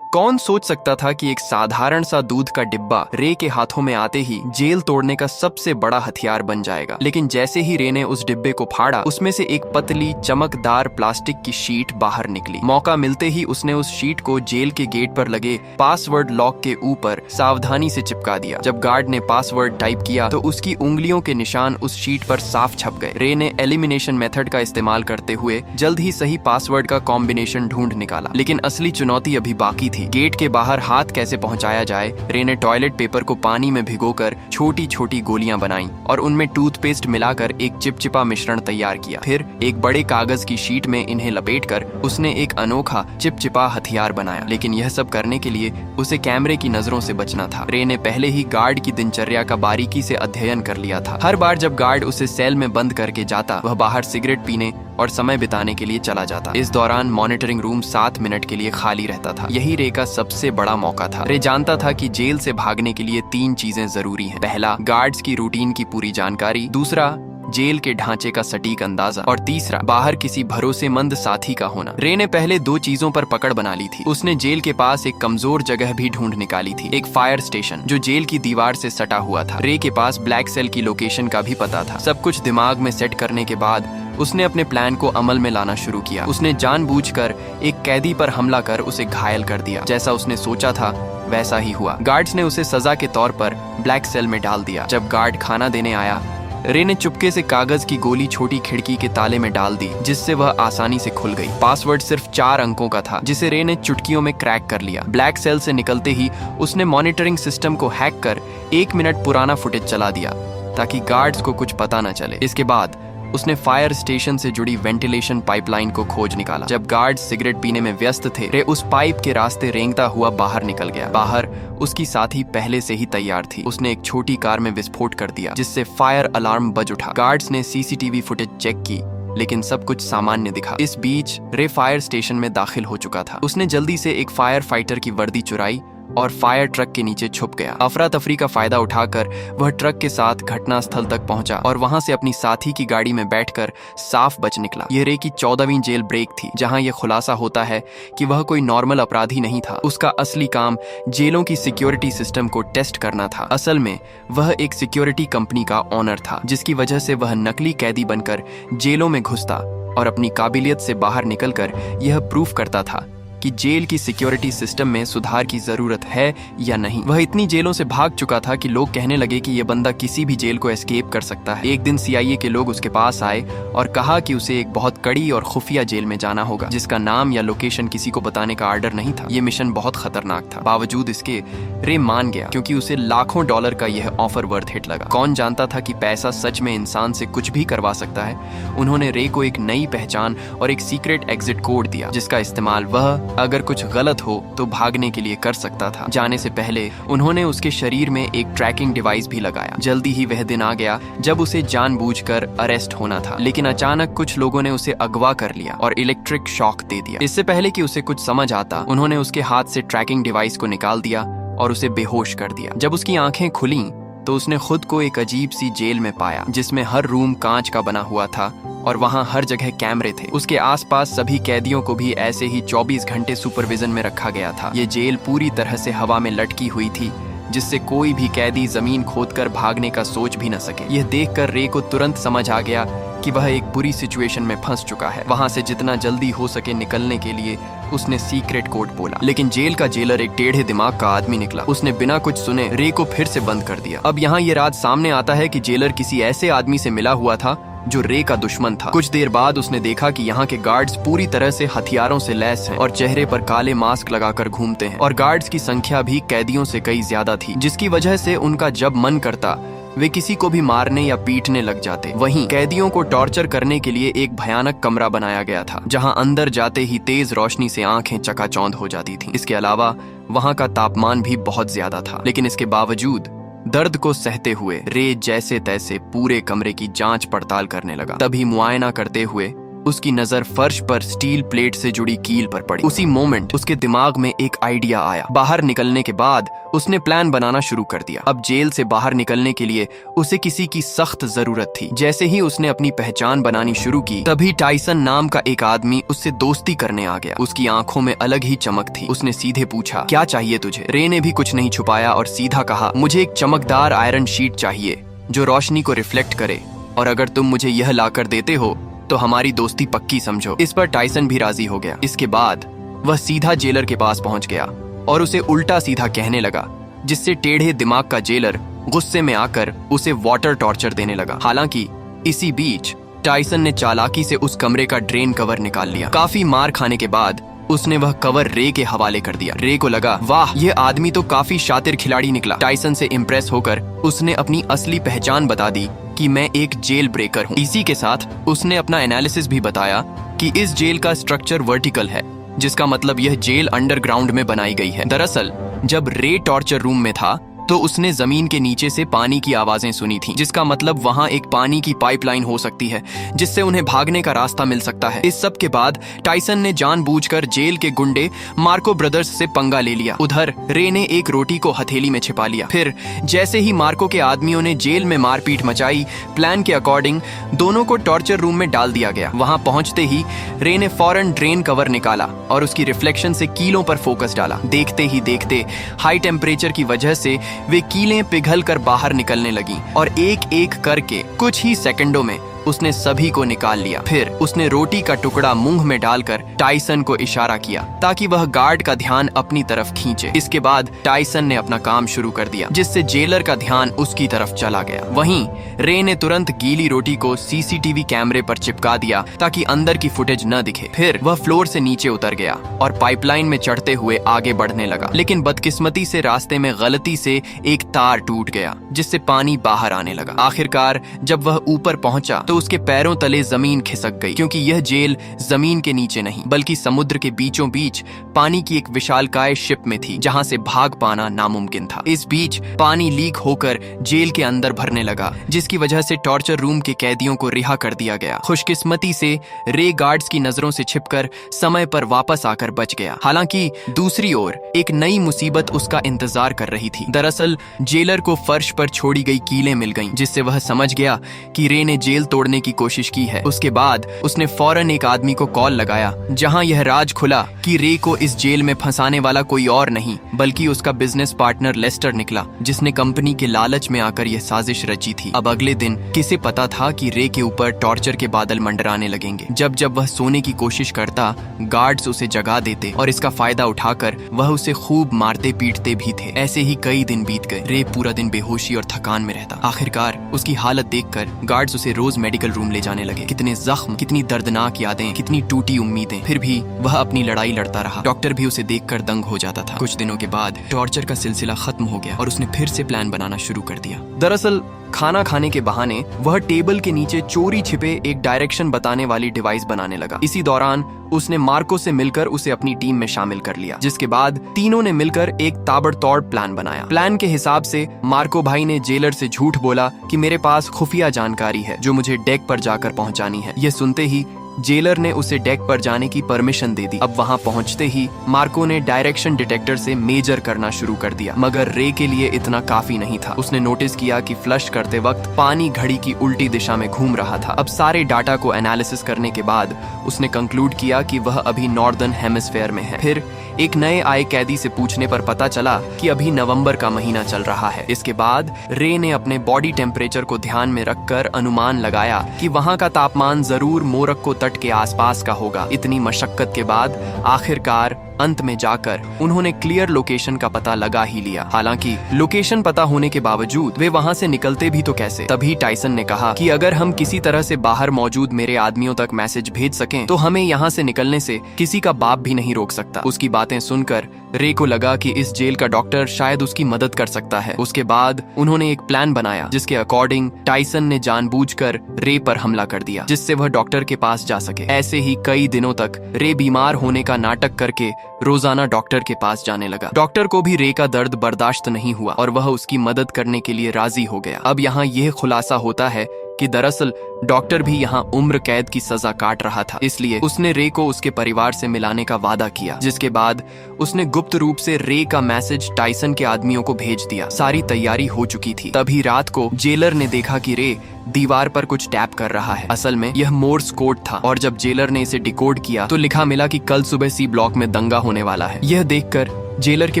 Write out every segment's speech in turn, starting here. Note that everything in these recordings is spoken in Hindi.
कौन सोच सकता था कि एक साधारण सा दूध का डिब्बा रे के हाथों में आते ही जेल तोड़ने का सबसे बड़ा हथियार बन जाएगा। लेकिन जैसे ही रे ने उस डिब्बे को फाड़ा, उसमें से एक पतली चमकदार प्लास्टिक की शीट बाहर निकली। मौका मिलते ही उसने उस शीट को जेल के गेट पर लगे पासवर्ड लॉक के ऊपर सावधानी से चिपका दिया। जब गार्ड ने पासवर्ड टाइप किया तो उसकी उंगलियों के निशान उस शीट पर साफ छप गए। रे ने एलिमिनेशन मेथड का इस्तेमाल करते हुए जल्द ही सही पासवर्ड का कॉम्बिनेशन ढूंढ निकाला। लेकिन असली चुनौती अभी बाकी थी। गेट के बाहर हाथ कैसे पहुंचाया जाए। रे ने टॉयलेट पेपर को पानी में भिगोकर छोटी छोटी गोलियां बनाई और उनमें टूथपेस्ट मिलाकर एक चिपचिपा मिश्रण तैयार किया। फिर एक बड़े कागज की शीट में इन्हें लपेटकर उसने एक अनोखा चिपचिपा हथियार बनाया। लेकिन यह सब करने के लिए उसे कैमरे की नजरों से बचना था। रे ने पहले ही गार्ड की दिनचर्या का बारीकी से अध्ययन कर लिया था। हर बार जब गार्ड उसे सेल में बंद करके जाता, वह बाहर सिगरेट पीने और समय बिताने के लिए चला जाता। इस दौरान मॉनिटरिंग रूम 7 मिनट के लिए खाली रहता था। यही रे का सबसे बड़ा मौका था। रे जानता था कि जेल से भागने के लिए 3 चीजें जरूरी हैं। पहला, गार्ड्स की रूटीन की पूरी जानकारी। दूसरा, जेल के ढांचे का सटीक अंदाजा। और तीसरा, बाहर किसी भरोसेमंद साथी का होना। रे ने पहले 2 चीजों पर पकड़ बना ली थी। उसने जेल के पास एक कमजोर जगह भी ढूंढ निकाली थी, एक फायर स्टेशन जो जेल की दीवार से सटा हुआ था। रे के पास ब्लैक सेल की लोकेशन का भी पता था। सब कुछ दिमाग में सेट करने के बाद उसने अपने प्लान को अमल में लाना शुरू किया। उसने जानबूझकर एक कैदी पर हमला कर उसे घायल कर दिया। जैसा उसने सोचा था वैसा ही हुआ। गार्ड्स ने उसे सजा के तौर पर ब्लैक सेल में डाल दिया। जब गार्ड खाना देने आया, रे ने चुपके से कागज की गोली छोटी खिड़की के ताले में डाल दी, जिससे वह आसानी से खुल गई। पासवर्ड सिर्फ 4 अंकों का था, जिसे रे ने चुटकियों में क्रैक कर लिया। ब्लैक सेल से निकलते ही उसने मॉनिटरिंग सिस्टम को हैक कर 1 मिनट पुराना फुटेज चला दिया ताकि गार्ड्स को कुछ पता न चले। इसके बाद उसने फायर स्टेशन से जुड़ी वेंटिलेशन पाइपलाइन को खोज निकाला। जब गार्ड सिगरेट पीने में व्यस्त थे, रे उस पाइप के रास्ते रेंगता हुआ बाहर निकल गया। बाहर उसकी साथी पहले से ही तैयार थी। उसने एक छोटी कार में विस्फोट कर दिया, जिससे फायर अलार्म बज उठा। गार्ड्स ने सीसीटीवी फुटेज चेक की, लेकिन सब कुछ सामान्य दिखा। इस बीच रे फायर स्टेशन में दाखिल हो चुका था। उसने जल्दी से एक फायर फाइटर की वर्दी चुराई और फायर ट्रक के नीचे छुप गया। अफरा तफरी का फायदा उठाकर वह ट्रक के साथ घटनास्थल तक पहुंचा और वहां से अपनी साथी की गाड़ी में बैठकर साफ बच निकला। यह रे की 14वीं जेल ब्रेक थी, जहां यह खुलासा होता है कि वह कोई नॉर्मल अपराधी नहीं था। उसका असली काम जेलों की सिक्योरिटी सिस्टम को टेस्ट करना था। असल में वह एक सिक्योरिटी कंपनी का ओनर था, जिसकी वजह से वह नकली कैदी बनकर जेलों में घुसता और अपनी काबिलियत से बाहर निकलकर यह प्रूफ करता था कि जेल की सिक्योरिटी सिस्टम में सुधार की जरूरत है या नहीं। वह इतनी जेलों से भाग चुका था कि लोग कहने लगे कि यह बंदा किसी भी जेल को एस्केप कर सकता है। एक दिन सीआईए के लोग उसके पास आए और कहा कि उसे एक बहुत कड़ी और खुफिया जेल में जाना होगा, जिसका नाम या लोकेशन किसी को बताने का आर्डर नहीं था। यह मिशन बहुत खतरनाक था। बावजूद इसके रे मान गया, क्योंकि उसे लाखों डॉलर का यह ऑफर वर्थ हिट लगा। कौन जानता था कि पैसा सच में इंसान से कुछ भी करवा सकता है। उन्होंने रे को एक नई पहचान और एक सीक्रेट एग्जिट कोड दिया, जिसका इस्तेमाल वह अगर कुछ गलत हो तो भागने के लिए कर सकता था। जाने से पहले उन्होंने उसके शरीर में एक ट्रैकिंग डिवाइस भी लगाया। जल्दी ही वह दिन आ गया जब उसे जानबूझकर अरेस्ट होना था, लेकिन अचानक कुछ लोगों ने उसे अगवा कर लिया और इलेक्ट्रिक शॉक दे दिया। इससे पहले कि उसे कुछ समझ आता, उन्होंने उसके हाथ से ट्रैकिंग डिवाइस को निकाल दिया और उसे बेहोश कर दिया। जब उसकी आंखें खुलीं तो उसने खुद को एक अजीब सी जेल में पाया, जिसमें हर रूम कांच का बना हुआ था और वहां हर जगह कैमरे थे। उसके आसपास सभी कैदियों को भी ऐसे ही 24 घंटे सुपरविजन में रखा गया था। ये जेल पूरी तरह से हवा में लटकी हुई थी, जिससे कोई भी कैदी जमीन खोदकर भागने का सोच भी न सके। यह देखकर रे को तुरंत समझ आ गया कि वह एक बुरी सिचुएशन में फंस चुका है। वहां से जितना जल्दी हो सके निकलने के लिए उसने सीक्रेट कोड बोला, लेकिन जेल का जेलर एक टेढ़े दिमाग का आदमी निकला। उसने बिना कुछ सुने रे को फिर से बंद कर दिया। अब यहाँ ये राज सामने आता है कि जेलर किसी ऐसे आदमी से मिला हुआ था जो रे का दुश्मन था। कुछ देर बाद उसने देखा कि यहाँ के गार्ड्स पूरी तरह से हथियारों से लैस हैं और चेहरे पर काले मास्क लगाकर घूमते हैं, और गार्ड्स की संख्या भी कैदियों से कई ज्यादा थी, जिसकी वजह से उनका जब मन करता वे किसी को भी मारने या पीटने लग जाते। वहीं कैदियों को टॉर्चर करने के लिए एक भयानक कमरा बनाया गया था, जहां अंदर जाते ही तेज रोशनी से आंखें चकाचौंध हो जाती थीं। इसके अलावा वहां का तापमान भी बहुत ज्यादा था, लेकिन इसके बावजूद दर्द को सहते हुए रे जैसे तैसे पूरे कमरे की जांच पड़ताल करने लगा। तभी मुआयना करते हुए उसकी नजर फर्श पर स्टील प्लेट से जुड़ी कील पर पड़ी। उसी मोमेंट उसके दिमाग में एक आइडिया आया। बाहर निकलने के बाद उसने प्लान बनाना शुरू कर दिया। अब जेल से बाहर निकलने के लिए उसे किसी की सख्त जरूरत थी। जैसे ही उसने अपनी पहचान बनानी शुरू की, तभी टाइसन नाम का एक आदमी उससे दोस्ती करने आ गया। उसकी आंखों में अलग ही चमक थी। उसने सीधे पूछा, क्या चाहिए तुझे? रे ने भी कुछ नहीं छुपाया और सीधा कहा, मुझे एक चमकदार आयरन शीट चाहिए जो रोशनी को रिफ्लेक्ट करे, और अगर तुम मुझे यह लाकर देते हो तो हमारी दोस्ती पक्की समझो। इस पर टाइसन भी राजी हो गया। इसके बाद वह सीधा जेलर के पास पहुंच गया और उसे उल्टा सीधा कहने लगा, जिससे टेढ़े दिमाग का जेलर गुस्से में आकर उसे वाटर टॉर्चर देने लगा। हालांकि इसी बीच टाइसन ने चालाकी से उस कमरे का ड्रेन कवर निकाल लिया। काफी मार खाने के बाद उसने वह कवर रे के हवाले कर दिया। रे को लगा, वाह, यह आदमी तो काफी शातिर खिलाड़ी निकला। टाइसन से इम्प्रेस होकर उसने अपनी असली पहचान बता दी कि मैं एक जेल ब्रेकर हूँ। इसी के साथ उसने अपना एनालिसिस भी बताया कि इस जेल का स्ट्रक्चर वर्टिकल है, जिसका मतलब यह जेल अंडरग्राउंड में बनाई गई है। दरअसल जब रे टॉर्चर रूम में था तो उसने जमीन के नीचे से पानी की आवाजें सुनी थी, जिसका मतलब वहां एक पानी की पाइपलाइन हो सकती है जिससे उन्हें भागने का रास्ता मिल सकता है। इस सब के बाद टाइसन ने जानबूझकर जेल के गुंडे मार्को ब्रदर्स से पंगा ले लिया। उधर रे ने एक रोटी को हथेली में छिपा लिया। फिर जैसे ही मार्को के आदमियों ने जेल में मारपीट मचाई, प्लान के अकॉर्डिंग दोनों को टॉर्चर रूम में डाल दिया गया। वहां पहुंचते ही रे ने फौरन ड्रेन कवर निकाला और उसकी रिफ्लेक्शन से कीलों पर फोकस डाला। देखते ही देखते हाई टेम्परेचर की वजह से वे कीलें पिघल कर बाहर निकलने लगी और एक एक करके कुछ ही सेकंडों में उसने सभी को निकाल लिया। फिर उसने रोटी का टुकड़ा मुंह में डालकर टाइसन को इशारा किया ताकि वह गार्ड का ध्यान अपनी तरफ खींचे। इसके बाद टाइसन ने अपना काम शुरू कर दिया, जिससे जेलर का ध्यान उसकी तरफ चला गया। वहीं रे ने तुरंत गीली रोटी को सीसीटीवी कैमरे पर चिपका दिया ताकि अंदर की फुटेज न दिखे। फिर वह फ्लोर से नीचे उतर गया और पाइपलाइन में चढ़ते हुए आगे बढ़ने लगा, लेकिन बदकिस्मती से रास्ते में गलती से एक तार टूट गया, जिससे पानी बाहर आने लगा। आखिरकार जब वह ऊपर पहुंचा तो उसके पैरों तले जमीन खिसक गई, क्योंकि यह जेल जमीन के नीचे नहीं बल्कि समुद्र के बीचों बीच पानी की एक विशालकाय शिप में थी, जहां से भाग पाना नामुमकिन था। इस बीच पानी लीक होकर जेल के अंदर भरने लगा, जिसकी वजह से टॉर्चर रूम के कैदियों को रिहा कर दिया गया। खुशकिस्मती से रे गार्ड्स की नजरों से छिपकर समय पर वापस आकर बच गया। हालांकि दूसरी ओर एक नई मुसीबत उसका इंतजार कर रही थी। दरअसल जेलर को फर्श पर छोड़ी गई कीलें मिल गईं, जिससे वह समझ गया कि रे ने जेल तोड़ने की कोशिश की है। उसके बाद उसने फौरन एक आदमी को कॉल लगाया, जहां यह राज खुला कि रे को इस जेल में फंसाने वाला कोई और नहीं बल्कि उसका बिजनेस पार्टनर लेस्टर निकला, जिसने कंपनी के लालच में आकर यह साजिश रची थी। अब अगले दिन किसे पता था कि रे के ऊपर टॉर्चर के बादल मंडराने लगेंगे। जब जब वह सोने की कोशिश करता, गार्ड्स उसे जगा देते और इसका फायदा उठाकर वह उसे खूब मारते पीटते भी थे। ऐसे ही कई दिन बीत गए। रे पूरा दिन बेहोशी और थकान में रहता। आखिरकार उसकी हालत देखकर गार्ड्स उसे रोज मेडिकल रूम ले जाने लगे। कितने जख्म, कितनी दर्दनाक यादें, कितनी टूटी उम्मीदें। फिर भी वह अपनी लड़ाई लड़ता रहा। डॉक्टर भी उसे देखकर दंग हो जाता था। कुछ दिनों के बाद टॉर्चर का सिलसिला खत्म हो गया और उसने फिर से प्लान बनाना शुरू कर दिया। दरअसल खाना खाने के बहाने वह टेबल के नीचे चोरी छिपे एक डायरेक्शन बताने वाली डिवाइस बनाने लगा। इसी दौरान उसने मार्को से मिलकर उसे अपनी टीम में शामिल कर लिया, जिसके बाद तीनों ने मिलकर एक ताबड़तोड़ प्लान बनाया। प्लान के हिसाब से मार्को भाई ने जेलर से झूठ बोला कि मेरे पास खुफिया जानकारी है जो मुझे डेक पर जाकर पहुंचानी है। यह सुनते ही जेलर ने उसे डेक पर जाने की परमिशन दे दी। अब वहां पहुंचते ही मार्को ने डायरेक्शन डिटेक्टर से मेजर करना शुरू कर दिया, मगर रे के लिए इतना काफी नहीं था। उसने नोटिस किया कि फ्लश करते वक्त पानी घड़ी की उल्टी दिशा में घूम रहा था। अब सारे डाटा को एनालिसिस करने के बाद उसने कंक्लूड किया कि वह अभी नॉर्दर्न हेमिस्फेयर में है। फिर एक नए आए कैदी से पूछने पर पता चला कि अभी नवंबर का महीना चल रहा है। इसके बाद रे ने अपने बॉडी टेम्परेचर को ध्यान में रखकर अनुमान लगाया कि वहां का तापमान जरूर मोरक्को तट के आसपास का होगा। इतनी मशक्कत के बाद आखिरकार अंत में जाकर उन्होंने क्लियर लोकेशन का पता लगा ही लिया। हालांकि लोकेशन पता होने के बावजूद वे वहां से निकलते भी तो कैसे? तभी टाइसन ने कहा कि अगर हम किसी तरह से बाहर मौजूद मेरे आदमियों तक मैसेज भेज सकें तो हमें यहाँ से निकलने से किसी का बाप भी नहीं रोक सकता। उसकी बातें सुनकर रे को लगा कि इस जेल का डॉक्टर शायद उसकी मदद कर सकता है। उसके बाद उन्होंने एक प्लान बनाया जिसके अकॉर्डिंग टाइसन ने जानबूझकर रे पर हमला कर दिया जिससे वह डॉक्टर के पास जा सके। ऐसे ही कई दिनों तक रे बीमार होने का नाटक करके रोजाना डॉक्टर के पास जाने लगा। डॉक्टर को भी रे का दर्द बर्दाश्त नहीं हुआ और वह उसकी मदद करने के लिए राजी हो गया। अब यहाँ यह खुलासा होता है कि दरअसल डॉक्टर भी यहाँ उम्र कैद की सजा काट रहा था, इसलिए उसने रे को उसके परिवार से मिलाने का वादा किया। जिसके बाद उसने गुप्त रूप से रे का मैसेज टाइसन के आदमियों को भेज दिया। सारी तैयारी हो चुकी थी। तभी रात को जेलर ने देखा कि रे दीवार पर कुछ टैप कर रहा है। असल में यह मोर्स कोड था और जब जेलर ने इसे डिकोड किया तो लिखा मिला कि कल सुबह सी ब्लॉक में दंगा होने वाला है। यह देखकर जेलर के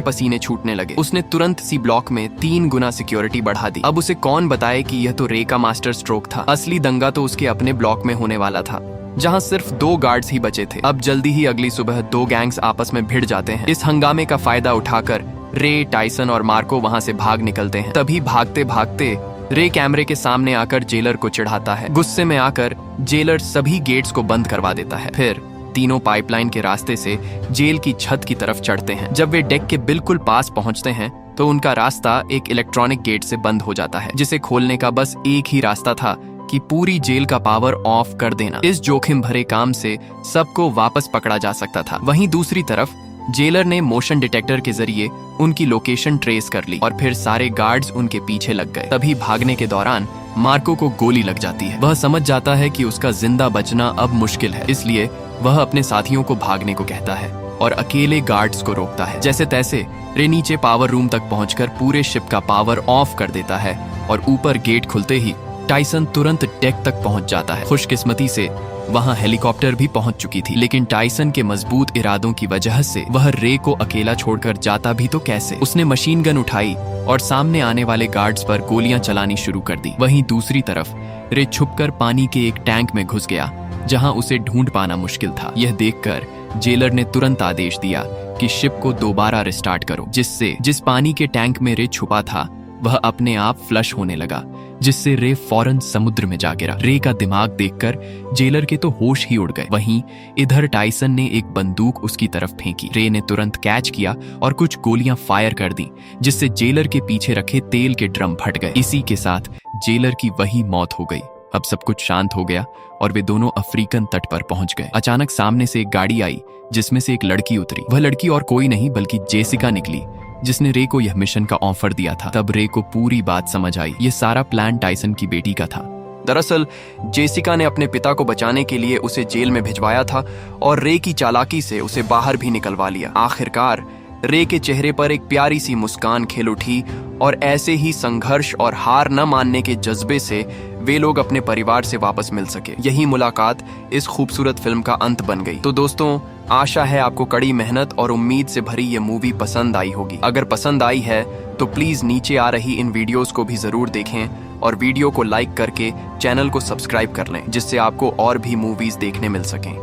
पसीने छूटने लगे। उसने तुरंत सी ब्लॉक में 3 गुना सिक्योरिटी बढ़ा दी। अब उसे कौन बताए कि यह तो रे का मास्टर स्ट्रोक था। असली दंगा तो उसके अपने ब्लॉक में होने वाला था जहां सिर्फ 2 गार्ड्स ही बचे थे। अब जल्दी ही अगली सुबह 2 गैंग्स आपस में भिड़ जाते हैं। इस हंगामे का फायदा उठाकर रे, टाइसन और मार्को वहां से भाग निकलते हैं। तभी भागते भागते रे कैमरे के सामने आकर जेलर को चिढ़ाता है। गुस्से में आकर जेलर सभी गेट्स को बंद करवा देता है। फिर तीनों पाइपलाइन के रास्ते से जेल की छत की तरफ चढ़ते हैं। जब वे डेक के बिल्कुल पास पहुंचते हैं तो उनका रास्ता एक इलेक्ट्रॉनिक गेट से बंद हो जाता है जिसे खोलने का बस एक ही रास्ता था कि पूरी जेल का पावर ऑफ कर देना। इस जोखिम भरे काम से सबको वापस पकड़ा जा सकता था। वहीं दूसरी तरफ जेलर ने मोशन डिटेक्टर के जरिए उनकी लोकेशन ट्रेस कर ली और फिर सारे गार्ड्स उनके पीछे लग गए। तभी भागने के दौरान मार्को को गोली लग जाती है। वह समझ जाता है कि उसका जिंदा बचना अब मुश्किल है, इसलिए वह अपने साथियों को भागने को कहता है और अकेले गार्ड्स को रोकता है। जैसे तैसे रे नीचे पावर रूम तक पहुंचकर पूरे शिप का पावर ऑफ कर देता है और ऊपर गेट खुलते ही टाइसन तुरंत डेक तक पहुंच जाता है। खुशकिस्मती से वहां हेलीकॉप्टर भी पहुंच चुकी थी, लेकिन टाइसन के मजबूत इरादों की वजह से वह रे को अकेला छोड़कर जाता भी तो कैसे। उसने मशीन गन उठाई और सामने आने वाले गार्ड्स पर गोलियां चलानी शुरू कर दी। वहीं दूसरी तरफ रे छुपकर पानी के एक टैंक में घुस गया जहां उसे ढूंढ पाना मुश्किल था। यह देखकर जेलर ने तुरंत आदेश दिया कि शिप को दोबारा रिस्टार्ट करो, जिस पानी के टैंक में रे छुपा था वह अपने आप फ्लश होने लगा, जिससे रे फौरन समुद्र में जा गिरा। रे का दिमाग देखकर जेलर के तो होश ही उड़ गए। वहीं इधर टाइसन ने एक बंदूक उसकी तरफ फेंकी। रे ने तुरंत कैच किया और कुछ गोलियां फायर कर दी, जिससे जेलर के पीछे रखे तेल के ड्रम फट गए। इसी के साथ जेलर की वही मौत हो गई। अब सब कुछ शांत हो गया और वे दोनों अफ्रीकन तट पर पहुंच गए। अचानक सामने से एक गाड़ी आई जिसमें से एक लड़की उतरी। वह लड़की और कोई नहीं बल्कि जेसिका निकली, जिसने रे को यह मिशन का ऑफर दिया था। तब रे को पूरी बात समझ आई। ये सारा प्लान टाइसन की बेटी का था। दरअसल जेसिका ने अपने पिता को बचाने के लिए उसे जेल में भिजवाया था और रे की चालाकी से उसे बाहर भी निकलवा लिया। आखिरकार रे के चेहरे पर एक प्यारी सी मुस्कान खिल उठी और ऐसे ही संघर्ष और हार न मानने के जज्बे से वे लोग अपने परिवार से वापस मिल सके। यही मुलाकात इस खूबसूरत फिल्म का अंत बन गई। तो दोस्तों, आशा है आपको कड़ी मेहनत और उम्मीद से भरी ये मूवी पसंद आई होगी। अगर पसंद आई है तो प्लीज नीचे आ रही इन वीडियोस को भी जरूर देखें और वीडियो को लाइक करके चैनल को सब्सक्राइब कर लें, जिससे आपको और भी मूवीज देखने मिल सकें।